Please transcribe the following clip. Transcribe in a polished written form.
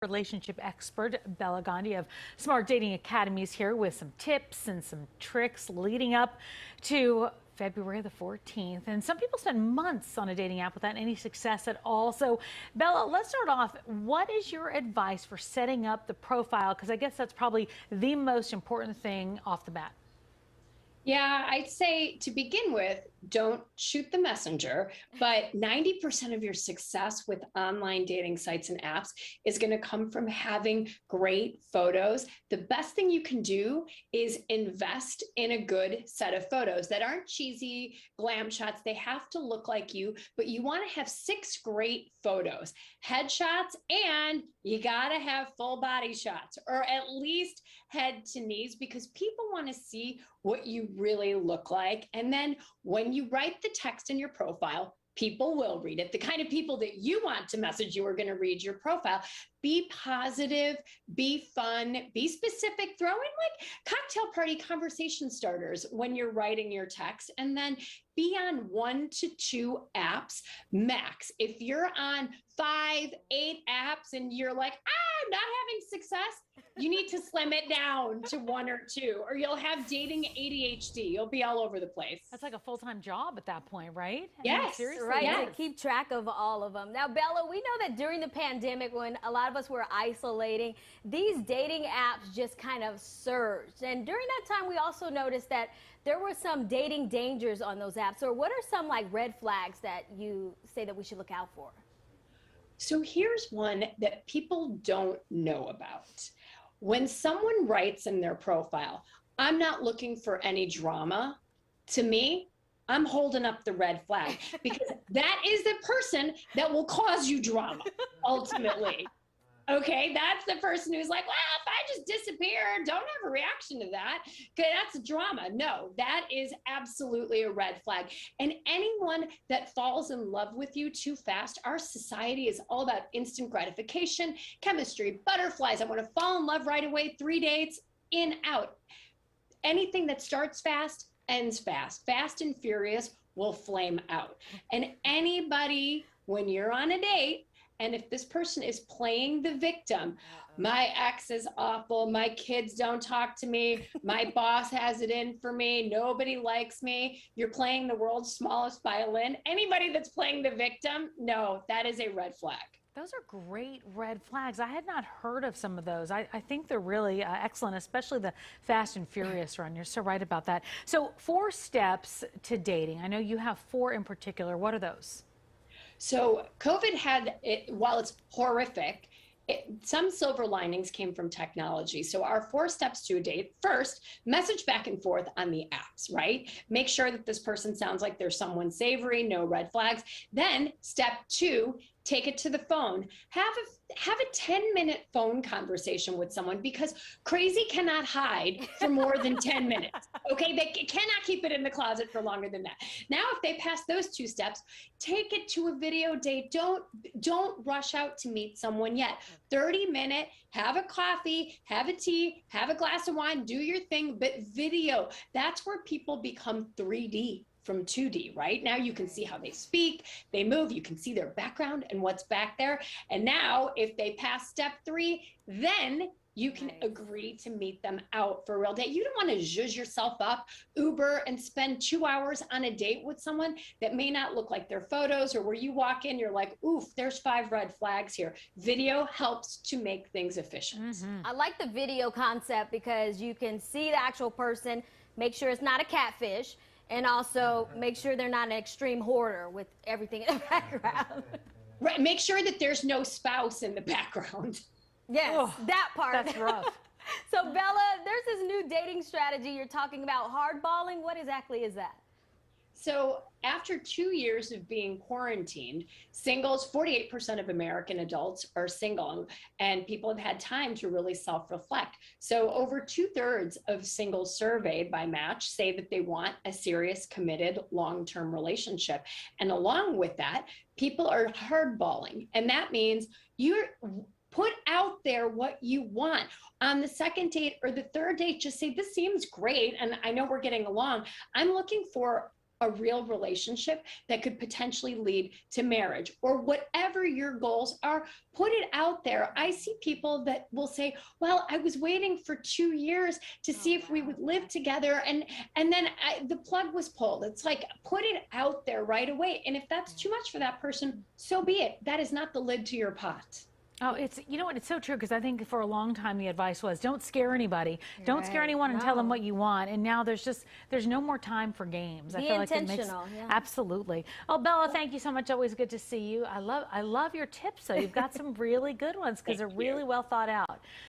Relationship expert Bela Gandhi of Smart Dating Academies here with some tips and some tricks leading up to February the 14th. And some people spend months on a dating app without any success at all. So, Bella, let's start off. What is your advice for setting up the profile? Because I guess that's probably the most important thing off the bat. Yeah, I'd say to begin with, don't shoot the messenger, but 90% of your success with online dating sites and apps is going to come from having great photos. The best thing you can do is invest in a good set of photos that aren't cheesy glam shots. They have to look like you, but you want to have 6 great photos, headshots, and you got to have full body shots, or at least head to knees, because people want to see what you really look like. And then when you write the text in your profile, people will read it. The kind of people that you want to message you are going to read your profile. Be positive, be fun, be specific, throw in like cocktail party conversation starters when you're writing your text, and then be on 1 to 2 apps max. If you're on 5, 8 apps and you're like, I'm not having success, you need to slim it down to 1 or 2, or you'll have dating ADHD. You'll be all over the place. That's like a full-time job at that point, right? Yes. Seriously. Right, Yes. to keep track of all of them. Now, Bella, we know that during the pandemic, when a lot of us were isolating, these dating apps just kind of surged. And during that time, we also noticed that there were some dating dangers on those apps. So what are some like red flags that you say that we should look out for? So here's one that people don't know about. When someone writes in their profile, I'm not looking for any drama, to me, I'm holding up the red flag, because that is the person that will cause you drama, ultimately. Okay, that's the person who's like, well, if I just disappear, don't have a reaction to that, okay, that's drama. No, that is absolutely a red flag. And anyone that falls in love with you too fast, our society is all about instant gratification, chemistry, butterflies. I want to fall in love right away, 3 dates, in, out. Anything that starts fast, ends fast. Fast and furious will flame out. And anybody, when you're on a date, and if this person is playing the victim, my ex is awful, my kids don't talk to me, my boss has it in for me, nobody likes me, you're playing the world's smallest violin. Anybody that's playing the victim, no, that is a red flag. Those are great red flags. I had not heard of some of those. I think they're really excellent, especially the Fast and Furious run. You're so right about that. So 4 steps to dating. I know you have 4 in particular. What are those? So COVID had, while it's horrific, some silver linings came from technology. So our 4 steps to a date: first, message back and forth on the apps, right? Make sure that this person sounds like they're someone savory, no red flags. Then step 2, take it to the phone. Have a 10-minute phone conversation with someone, because crazy cannot hide for more than 10 minutes. Okay, they cannot keep it in the closet for longer than that. Now, if they pass those 2 steps, take it to a video date. Don't rush out to meet someone yet. 30-minute, have a coffee, have a tea, have a glass of wine, do your thing, but video. That's where people become 3D from 2D, right? Now you can see how they speak, they move, you can see their background and what's back there. And now if they pass step 3, then you can agree to meet them out for a real date. You don't want to zhuzh yourself up, Uber, and spend 2 hours on a date with someone that may not look like their photos, or where you walk in, you're like, oof, there's 5 red flags here. Video helps to make things efficient. I like the video concept because you can see the actual person, make sure it's not a catfish, and also make sure they're not an extreme hoarder with everything in the background. Right, make sure that there's no spouse in the background. Yes, Oh, that part. That's rough. So Bella, there's this new dating strategy you're talking about, hardballing. What exactly is that? So after 2 years of being quarantined, singles, 48% of American adults are single, and people have had time to really self-reflect. So over 2/3 of singles surveyed by Match say that they want a serious, committed, long-term relationship. And along with that, people are hardballing. And that means you're put out there what you want. On the second date or the third date, just say, this seems great, and I know we're getting along. I'm looking for a real relationship that could potentially lead to marriage, or whatever your goals are, put it out there. I see people that will say, well, I was waiting for 2 years to see if we would live together, and then the plug was pulled. It's like, put it out there right away. And if that's too much for that person, so be it. That is not the lid to your pot. Oh, you know what? It's so true, because I think for a long time the advice was don't scare anybody. Don't scare anyone and tell them what you want. And now there's no more time for games. Be I feel intentional. like absolutely. Oh, Bella, thank you so much. Always good to see you. I love your tips, though. You've got some really good ones because they're really well thought out.